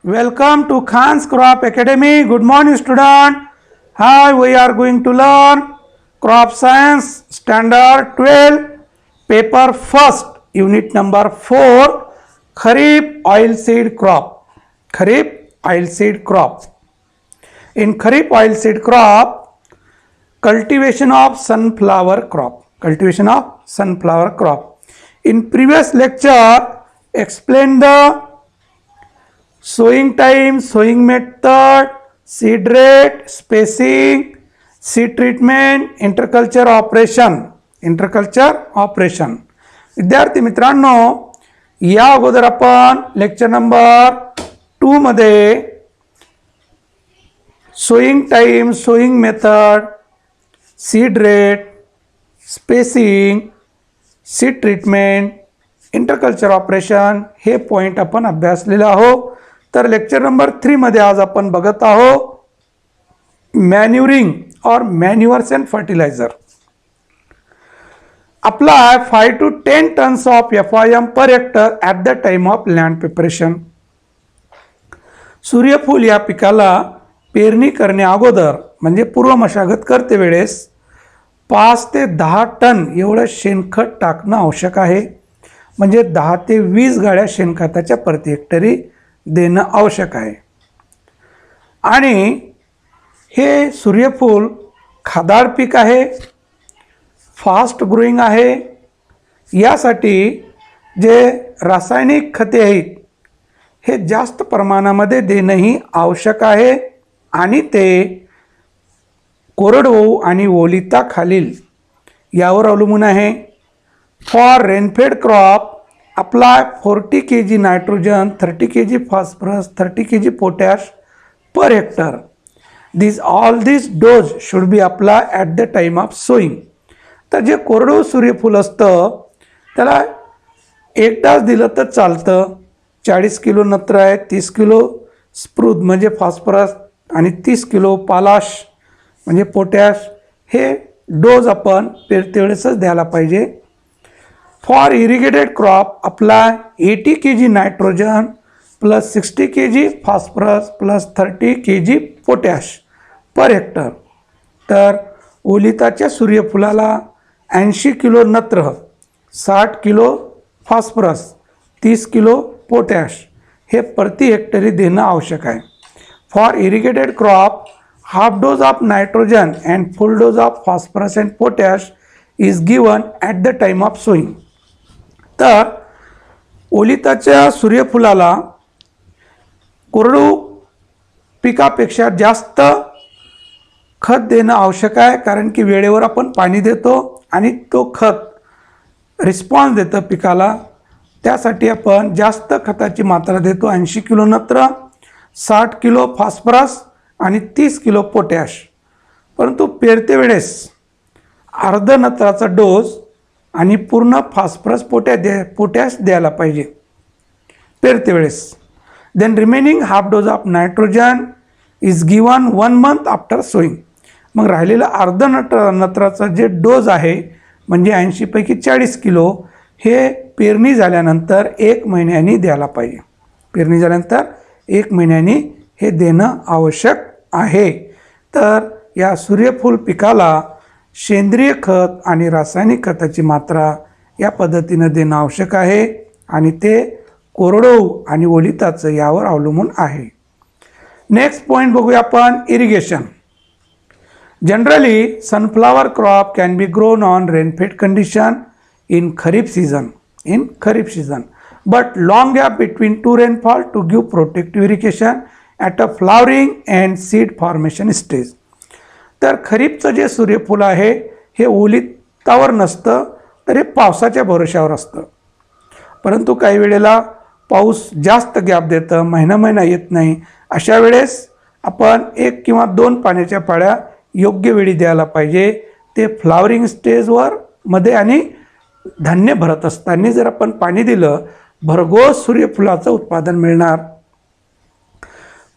Welcome to Khan's Crop Academy. Good morning, student. Hi, we are going to learn Crop Science Standard 12, Paper First, Unit number 4, Kharif Oilseed Crop. Kharif Oilseed Crop. In Kharif Oilseed Crop, cultivation of sunflower crop. Cultivation of sunflower crop. In previous lecture, explain the sowing time, sowing method, seed rate, spacing, seed treatment, interculture operation. विद्यार्थी मित्रांनो, या अगोदर आपण lecture number 2 मध्ये sowing time, sowing method, seed rate, spacing, seed treatment, interculture operation हे point आपण अभ्यासलेले आहोत. तर लेक्चर नंबर 3 मध्ये आज आपण बघत आहोत manuring or manures and fertilizer. Apply 5 to 10 tons of FIM per hectare at the time of land preparation. सूर्यफूल या पिकाला पेरणी करण्या अगोदर म्हणजे पूर्व मशागत करते वेळेस 5 ते 10 टन एवढं शेणखत टाकणं आवश्यक आहे. म्हणजे 10 ते 20 गाड्या शेणखताच्या प्रति हेक्टरी देणं आवश्यक आहे. आणि हे सूर्यफूल खादाड पीक आहे, फास्ट ग्रोइंग आहे. यासाठी जे रासायनिक खते आहेत हे जास्त प्रमाणामध्ये देणंही आवश्यक आहे. आणि ते कोरडवाहू आणि ओलिता खालील यावर अवलंबून आहे. For rainfed crop apply 40 kg nitrogen, 30 kg phosphorus, 30 kg potash per hectare. All these dose should be applied at the time of sowing. तर जे कोरडवाहू सूर्यफूल असतं त्याला एकदाच दिलं तर चालतं. 40 किलो नत्र आहे, 30 किलो स्प्रूद म्हणजे फॉस्फरस आणि 30 किलो पालाश म्हणजे पोटॅश हे डोज आपण पेरते वेळेसच द्यायला पाहिजे. For irrigated crop, apply 80 kg nitrogen plus 60 kg phosphorus plus 30 kg potash per hectare. तर ओलिताच्या सूर्यफुलाला 80 किलो नत्र, 60 किलो फॉस्फरस, 30 किलो पोटॅश हे प्रति हेक्टरी देणं आवश्यक आहे. For irrigated crop, half dose of nitrogen and full dose of phosphorus and potash is given at the time of sowing. तर ओलिताच्या सूर्यफुलाला कोरडवाहू पिकापेक्षा जास्त खत देणं आवश्यक आहे. कारण की वेळेवर आपण पाणी देतो आणि तो खत रिस्पॉन्स देतं पिकाला. त्यासाठी आपण जास्त खताची मात्रा देतो. 80 किलो नत्र, 60 किलो फॉस्फरस आणि 30 किलो पोटॅश. परंतु पेरते वेळेस अर्ध नत्राचा डोस आणि पूर्ण फॉस्फरस पोटॅश द्यायला पाहिजे पेरते वेळेस. Then remaining half dose of nitrogen is given 1 month after sowing. मग राहिलेला अर्ध नत्राचा जे डोज आहे म्हणजे 80 पैकी 40 किलो हे पेरणी झाल्यानंतर 1 महिन्यानी द्यायला पाहिजे. पेरणी झाल्यानंतर 1 महिन्यानी हे देणं आवश्यक आहे. तर या सूर्यफूल पिकाला सेंद्रिय खत आणि रासायनिक खताची मात्रा या पद्धतीनं देणं आवश्यक आहे. आणि ते कोरडवाहू आणि ओलिताचं यावर अवलंबून आहे. नेक्स्ट पॉईंट बघूया आपण irrigation. Generally sunflower crop can be grown on rainfed condition in kharif season but long gap between 2 rainfall to give protective irrigation at a flowering and seed formation stage. तर खरीपचं जे सूर्यफूल आहे हे ओलितावर नसतं तर हे पावसाच्या भरोश्यावर असतं. परंतु काही वेळेला पाऊस जास्त गॅप देतं, महिना येत नाही. अशा वेळेस आपण 1 किंवा 2 पाण्याच्या पाळ्या योग्य वेळी द्यायला पाहिजे. ते फ्लावरिंग स्टेजवर मध्ये आणि धान्य भरत असताना जर आपण पाणी दिलं भरघोस सूर्यफुलाचं उत्पादन मिळणार.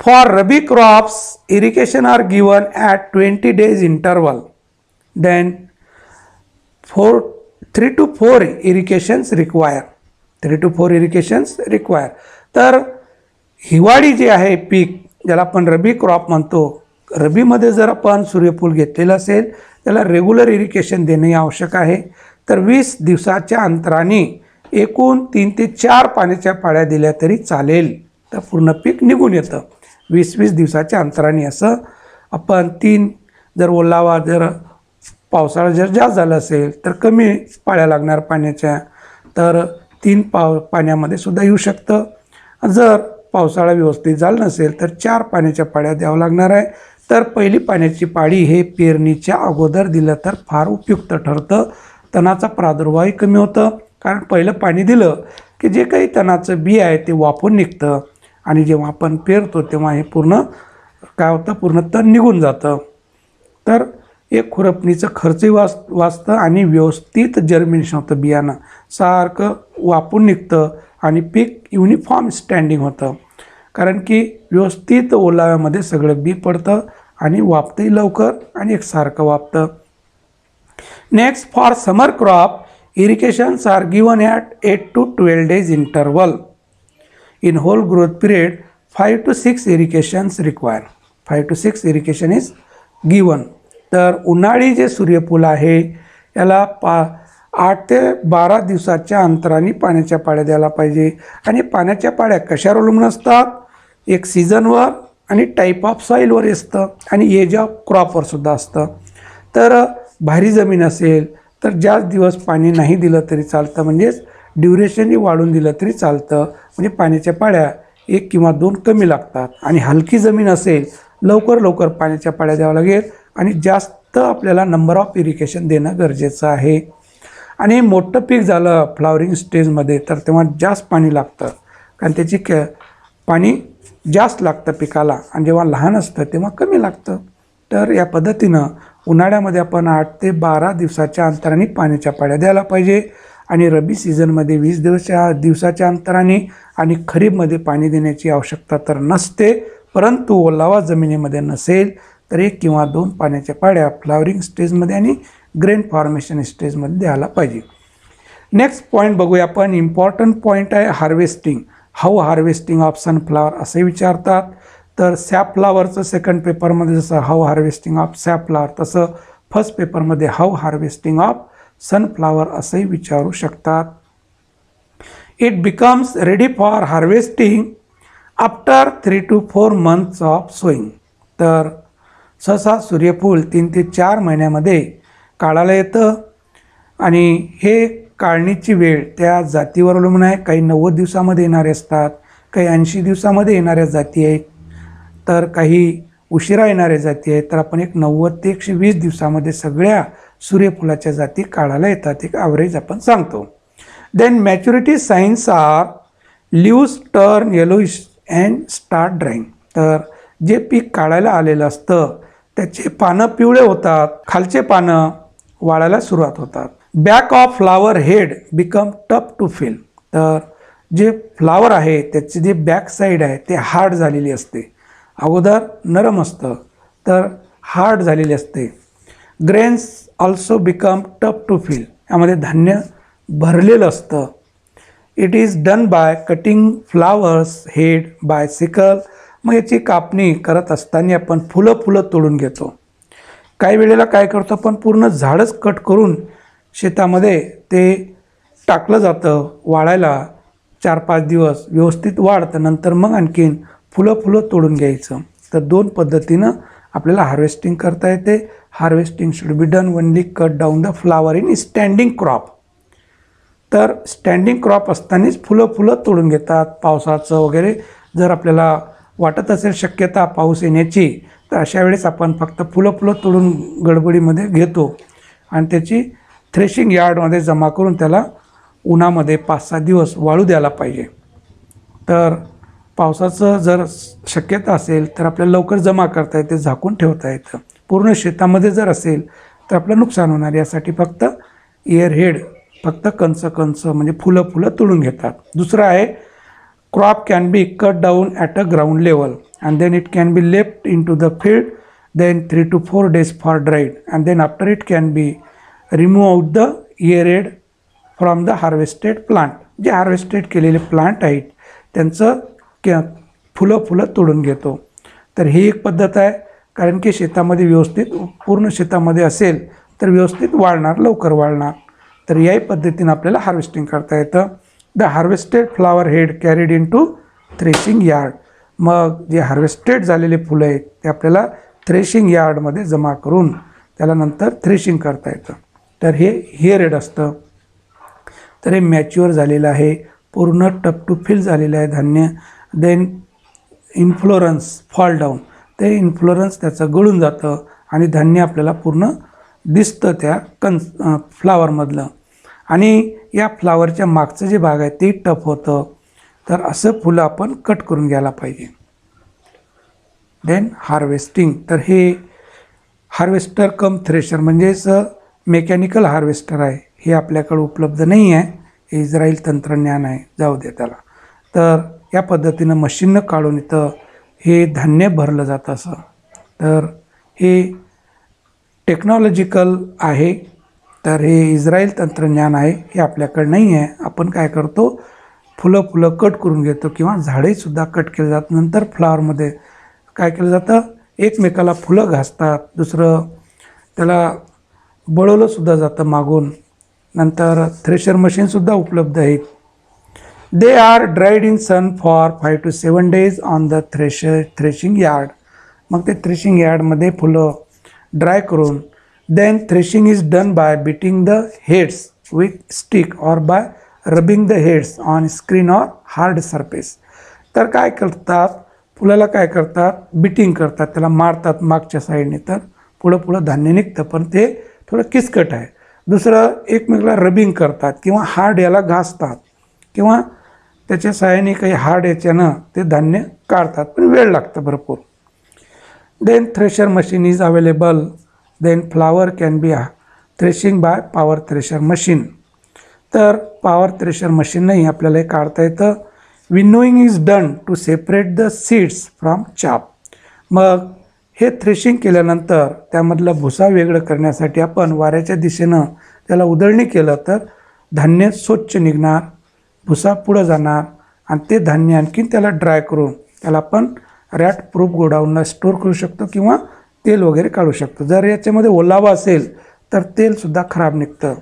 For Rabi crops, irrigation are given at 20 days interval. Then 3 to 4 irrigations require. 3 to 4 irrigations require. तर हिवाळी जे आहे पीक, ज्याला आपण रबी क्रॉप म्हणतो, रबीमध्ये जर आपण सूर्यफूल घेतलेलं असेल त्याला रेग्युलर इरिगेशन देणे आवश्यक आहे. तर 20 दिवसाच्या अंतराने एकूण 3 ते 4 पाण्याच्या पाळ्या दिल्या तरी चालेल, तर पूर्ण पीक निघून येतं. 20-20 दिवसाच्या अंतराने असं आपण 3, जर ओलावा जर पावसाळा जर जास्त झाला असेल तर कमी पाळ्या लागणार पाण्याच्या, तर 3 पाण्यामध्ये सुद्धा येऊ शकतं. जर पावसाळा व्यवस्थित झाला नसेल तर 4 पाण्याच्या पाळ्या द्यावं लागणार आहे. तर पहिली पाण्याची पाळी हे पेरणीच्या अगोदर दिलं तर फार उपयुक्त ठरतं. तणाचा प्रादुर्भावही कमी होतं, कारण पहिलं पाणी दिलं की जे काही तणाचं बी आहे ते वाफून निघतं आणि जेव्हा आपण पेरतो तेव्हा हे पूर्ण काय होतं, पूर्ण तण निघून जातं. तर एक खुरपणीचं खर्चही वाचतं आणि व्यवस्थित जर्मिनेशन होतं, बियाणं सारखं वाफून निघतं आणि पीक युनिफॉर्म स्टँडिंग होतं, कारण की व्यवस्थित ओलाव्यामध्ये सगळं बी पडतं आणि वापतंही लवकर आणि एकसारखं वापतं. Next, for summer crop irrigations are given at 8 to 12 days interval. In whole growth period 5 to 6 irrigations required. 5 to 6 irrigation is given. तर उन्हाळी जे सूर्यफूल आहे याला 8 ते 12 दिवसाच्या अंतराने पाण्याच्या पाळ्या द्यायला पाहिजे. आणि पाण्याच्या पाळ्या कशावर अवलंबून असतात, एक सीझनवर आणि टाईप ऑफ सॉईलवर असतं आणि एज ऑफ क्रॉपवर सुद्धा असतं. तर भारी जमीन असेल तर जास्त दिवस पाणी नाही दिलं तरी चालतं, म्हणजेच ड्युरेशनही वाढून दिलं तरी चालतं, म्हणजे पाण्याच्या पाळ्या 1 किंवा 2 कमी लागतात. आणि हलकी जमीन असेल लवकर पाण्याच्या पाळ्या द्यावं लागेल आणि जास्त आपल्याला नंबर ऑफ इरिगेशन देणं गरजेचं आहे. आणि मोठं पीक झालं फ्लावरिंग स्टेजमध्ये तर तेव्हा जास्त पाणी लागतं, कारण त्याची पाणी जास्त लागतं पिकाला, आणि जेव्हा लहान असतं तेव्हा कमी लागतं. तर या पद्धतीनं उन्हाळ्यामध्ये आपण 8 ते 12 दिवसाच्या अंतराने पाण्याच्या पाळ्या द्यायला पाहिजे. आणि रबी सीझनमध्ये 20 दिवसाच्या अंतराने आणि खरीपमध्ये पाणी देण्याची आवश्यकता तर नसते, परंतु ओलावा जमिनीमध्ये नसेल तर 1 किंवा 2 पाण्याच्या पाळ्या फ्लावरिंग स्टेजमध्ये आणि ग्रेन फॉर्मेशन स्टेजमध्ये द्यायला पाहिजे. नेक्स्ट पॉईंट बघूया आपण. इम्पॉर्टंट पॉईंट आहे harvesting. How harvesting of sunflower असे विचारतात. तर सॅपफ्लावरचं सेकंड पेपरमध्ये जसं हाऊ हार्वेस्टिंग ऑफ सॅपफ्लावर, तसं फर्स्ट पेपरमध्ये हाऊ हार्वेस्टिंग ऑफ सनफ्लावर असंही विचारू शकतात. It becomes ready for harvesting after 3 to 4 months of sowing. तर सहसा सूर्यफूल 3 ते 4 महिन्यामध्ये काढायला येतं आणि हे काढणीची वेळ त्या जातीवर अवलंबून आहे. काही 90 दिवसामध्ये येणारे असतात, काही 80 दिवसामध्ये येणाऱ्या जाती आहेत, तर काही उशिरा येणाऱ्या जाती आहेत. तर आपण एक 90 ते 120 दिवसामध्ये सगळ्या सूर्यफुलाच्या जाती काढायला येतात, एक ॲव्हरेज आपण सांगतो. Then maturity signs are leaves turn yellowish and start drying. तर जे पीक काढायला आलेलं असतं त्याचे पानं पिवळे होतात, खालचे पानं वाळायला सुरुवात होतात. Back of flower head become tough to fill. तर जे फ्लावर आहे त्याची जी बॅक साईड आहे ते हार्ड झालेली असते, अगोदर नरम असतं तर हार्ड झालेली असते. Grains also become tough to fill. यामध्ये धान्य भरलेलं असतं. It is done by cutting flowers head by sickle. मग याची कापणी करत असताना आपण फुलं तोडून घेतो. काही वेळेला काय करतो आपण, पूर्ण झाडच कट करून शेतामध्ये ते टाकलं जातं वाळायला. 4-5 दिवस व्यवस्थित वाढतं, नंतर मग आणखीन फुलं तोडून घ्यायचं. तर 2 पद्धतीनं आपल्याला हार्वेस्टिंग करता येते. Harvesting should be done only cut down the flower in standing crop. तर स्टँडिंग क्रॉप असतानाच फुलं तोडून घेतात. पावसाचं वगैरे जर आपल्याला वाटत असेल शक्यता पाऊस येण्याची, तर अशा वेळेस आपण फक्त फुलं तोडून गडबडीमध्ये घेतो आणि त्याची थ्रेशिंग यार्डमध्ये जमा करून त्याला उन्हामध्ये 5-6 दिवस वाळू द्यायला पाहिजे. तर पावसाचं जर शक्यता असेल तर आपल्याला लवकर जमा करता येते, झाकून ठेवता येतं. पूर्ण शेतामध्ये जर असेल तर आपलं नुकसान होणार, यासाठी फक्त एअरहेड, फक्त कंच म्हणजे फुलं तोडून घेतात. दुसरं आहे crop can be cut down at a ground level and then it can be left into the field then 3 to 4 days for dried and then after it can be remove out the earhead from the harvested plant. जे harvested केलेले plant आहेत त्यांचं फुलं तोडून घेतो. तर ही एक पद्धत आहे, कारण की शेतामध्ये व्यवस्थित पूर्ण शेतामध्ये असेल तर व्यवस्थित वाळणार, लवकर वाळणार. तर याही पद्धतीने आपल्याला हार्वेस्टिंग करता येतं. The harvested flower head carried into threshing yard. मग जे हार्वेस्टेड झालेले फुलं आहेत ते आपल्याला थ्रेशिंग यार्डमध्ये जमा करून त्याला नंतर थ्रेशिंग करता येतं. तर हे रेड असतं. तर हे मॅच्युअर झालेलं आहे, पूर्ण टप टू फिल झालेलं आहे धान्य. देन इन्फ्लोरन्स फॉल डाऊन, ते इन्फ्लोरन्स त्याचं गळून जातं आणि धान्य आपल्याला पूर्ण दिसतं त्या फ्लावरमधलं. आणि या फ्लावरच्या मागचं जे भाग आहे ते टफ होतं. तर असं फुलं आपण कट करून घ्यायला पाहिजे. Then harvesting. तर हे हार्वेस्टर कम थ्रेशर म्हणजेच मेकॅनिकल हार्वेस्टर आहे. हे आपल्याकडे उपलब्ध नाही आहे, हे इस्रायल तंत्रज्ञान आहे, जाऊ दे त्याला. तर या पद्धतीनं मशीननं काढून इथं हे धान्य भरलं जातं असं. तर हे टेक्नॉलॉजिकल आहे. तर हे इस्रायल तंत्रज्ञान आहे, हे आपल्याकडे नाही आहे. आपण काय करतो, फुलं कट करून घेतो किंवा झाडेसुद्धा कट केले जातात. नंतर फ्लावरमध्ये काय केलं जातं, एकमेकाला फुलं घासतात, दुसरं त्याला बळवलंसुद्धा जातं मागून. नंतर थ्रेशर मशीनसुद्धा उपलब्ध आहेत. They are dried in sun for 5 to 7 days on the threshing yard. मग ते थ्रेशिंग यार्डमध्ये फुलं ड्राय करून then threshing is done by beating the heads with stick or by rubbing the heads on screen or hard surface. तर काय करतात, फुलाला काय करतात, बीटिंग करतात, त्याला मारतात मागच्या साईडने. तर पुढं धान्य निघतं, पण ते थोडं किचकट आहे. दुसरं एकमेकाला रबिंग करतात किंवा हार्ड याला घासतात किंवा त्याच्या सहाय्याने काही हार्ड याच्यानं ते धान्य काढतात, पण वेळ लागतं भरपूर. Then thresher machine is available. Then flower can be threshing by power thresher machine. तर पॉवर थ्रेशर मशीनही आपल्याला हे काढता येतं. Winnowing is done to separate the seeds from chaff. मग हे थ्रेशिंग केल्यानंतर त्यामधलं भुसा वेगळं करण्यासाठी आपण वाऱ्याच्या दिशेनं त्याला उधळणी केलं तर धान्य स्वच्छ निघणार, भुसा पुढं जाणार आणि ते धान्य आणखीन त्याला ड्राय करून त्याला आपण रॅट प्रूफ गोडाऊनला स्टोअर करू शकतो किंवा तेल वगैरे काढू शकतो. जर याच्यामध्ये ओलावा असेल तर तेलसुद्धा खराब निघतं.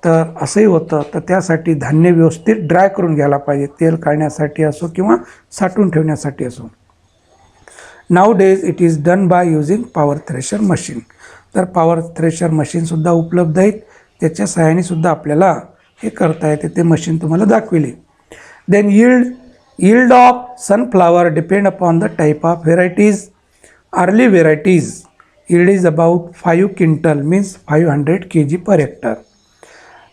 तर असंही होतं. तर त्यासाठी धान्य व्यवस्थित ड्राय करून घ्यायला पाहिजे, तेल काढण्यासाठी असो किंवा साठवून ठेवण्यासाठी असो. Now days it is done by using power thresher machine. तर पॉवर थ्रेशर मशीनसुद्धा उपलब्ध आहेत, त्याच्या सहाय्यानेसुद्धा आपल्याला हे करता येते. ते मशीन तुम्हाला दाखविले. Then yield of sunflower depend upon the type of varieties. Early varieties yield is about 5 quintal means 500 kg per hectare.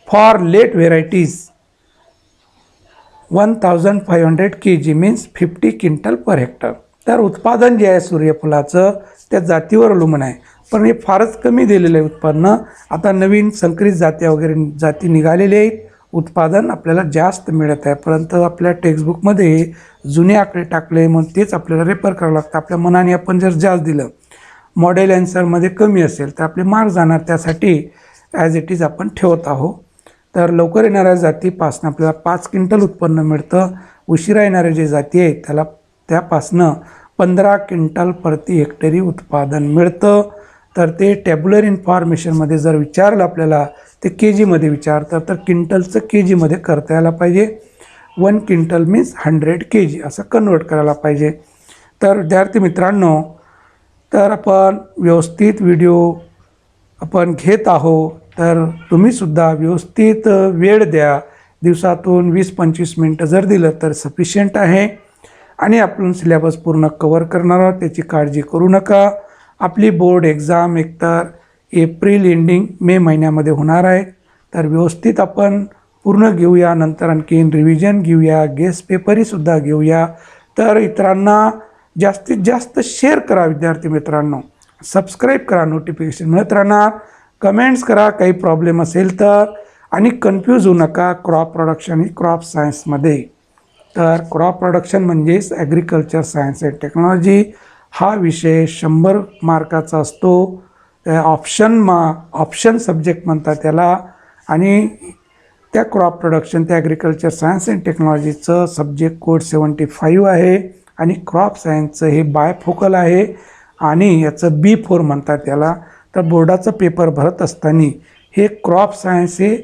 For late varieties 1500 kg means 50 quintal per hectare. तर उत्पादन जे आहे सूर्यफुलाचं त्या जातीवर अवलंबून आहे, पण हे फारच कमी दिलेलं आहे उत्पन्न. आता नवीन संकरित जाती निघालेले आहेत, उत्पादन आपल्याला जास्त मिळत आहे. परंतु आपल्या टेक्स्टबुकमध्ये जुने आकडे टाकले म्हणून तेच आपल्याला रेफर करावं लागतं. आपल्या मनाने आपण जर जास्त दिलं, मॉडेल ॲन्सरमध्ये कमी असेल तर आपले मार्क जाणार. त्यासाठी ॲज इट इज आपण ठेवत आहोत. तर लवकर येणाऱ्या जातीपासून आपल्याला 5 क्विंटल उत्पन्न मिळतं. उशिरा येणारे जे जाती आहेत त्यापासनं 15 क्विंटल प्रति हेक्टरी उत्पादन मिळतं. तर ते टॅब्युलर इन्फॉर्मेशनमध्ये जर विचारलं आपल्याला, ते के जीमध्ये विचारतं, तर क्विंटलचं के जीमध्ये करता यायला पाहिजे. 1 क्विंटल मीन्स 100 kg असं कन्वर्ट करायला पाहिजे. तर विद्यार्थी मित्रांनो, तर आपण व्यवस्थित व्हिडिओ आपण घेत आहोत. तर तुम्हीसुद्धा व्यवस्थित वेळ द्या. दिवसातून 20-25 मिनटं जर दिलं तर सफिशियंट आहे. आणि आपण सिलेबस पूर्ण कवर करणार आहोत, त्याची काळजी करू नका. आपली बोर्ड एक्झाम एकतर एप्रिल एंडिंग मे महिन्यामध्ये होणार आहे. तर व्यवस्थित आपण पूर्ण घेऊया. नंतर आणखीन रिव्हिजन घेऊया, गेस्ट पेपरहीसुद्धा घेऊया. तर इतरांना जास्तीत जास्त शेअर करा. विद्यार्थी मित्रांनो, सबस्क्राईब करा, नोटिफिकेशन मिळत राहणार. कमेंट्स करा काही प्रॉब्लेम असेल तर. आणि कन्फ्यूज होऊ नका क्रॉप प्रोडक्शन आणि क्रॉप सायन्समध्ये. तर क्रॉप प्रोडक्शन म्हणजेच ॲग्रिकल्चर सायन्स अँड टेक्नॉलॉजी हा विषय 100 मार्काचा असतो. ऑप्शन सब्जेक्ट म्हणतात त्याला. आणि त्या क्रॉप प्रोडक्शन त्या ॲग्रिकल्चर सायन्स अँड टेक्नॉलॉजीचं सब्जेक्ट कोड 75 आहे. आणि क्रॉप सायन्सचं हे बायफोकल आहे आणि याचं B4 म्हणतात याला. तर बोर्डाचं पेपर भरत असताना हे क्रॉप सायन्स हे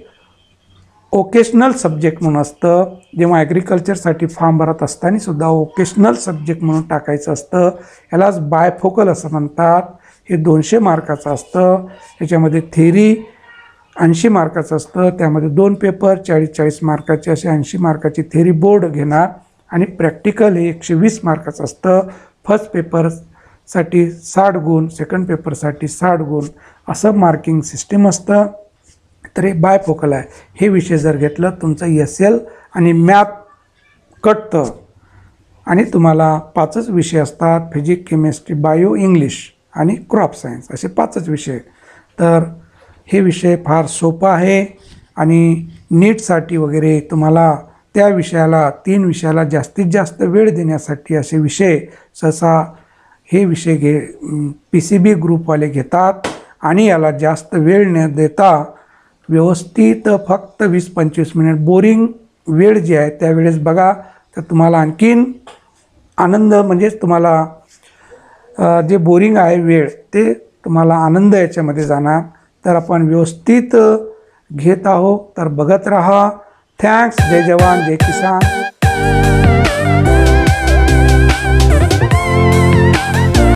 ओकेशनल सब्जेक्ट म्हणून असतं. जेव्हा ॲग्रिकल्चरसाठी फॉर्म भरत असताना सुद्धा ओकेशनल सब्जेक्ट म्हणून टाकायचं असतं. यालाच बायफोकल असं म्हणतात. हे 200 मार्काचं असतं. याच्यामध्ये थेरी 80 मार्काचं असतं. त्यामध्ये 2 पेपर 40-40 मार्काचे असे 80 मार्काची थेरी बोर्ड घेणार आणि प्रॅक्टिकल हे 120 मार्काचं असतं. फर्स्ट पेपरसाठी 60 गुण, सेकंड पेपरसाठी 60 गुण असं मार्किंग सिस्टीम असतं. तर हे बायफोकल आहे. हे विषय जर घेतलं तुमचं SL आणि मॅथ कटतं आणि तुम्हाला 5च विषय असतात. फिजिक्स, केमिस्ट्री, बायो, इंग्लिश आणि क्रॉप सायन्स असे 5च विषय. तर हे विषय फार सोपा आहे आणि नीटसाठी वगैरे तुम्हाला त्या विषयाला 3 विषयाला जास्तीत जास्त वेळ देण्यासाठी असे विषय सहसा हे विषय PCB ग्रुपवाले घेतात आणि याला जास्त वेळ न देता व्यवस्थित फक्त 20-25 मिनिट बोरिंग वेळ जी आहे त्यावेळेस बघा. तर तुम्हाला आणखीन आनंद म्हणजेच तुम्हाला जे बोरिंग आहे वेळ ते तुम्हाला आनंद याच्यामध्ये जाणार. तर आपण व्यवस्थित घेत आहोत तर बघत राहा. थँक्स. जय जवान जय किसान.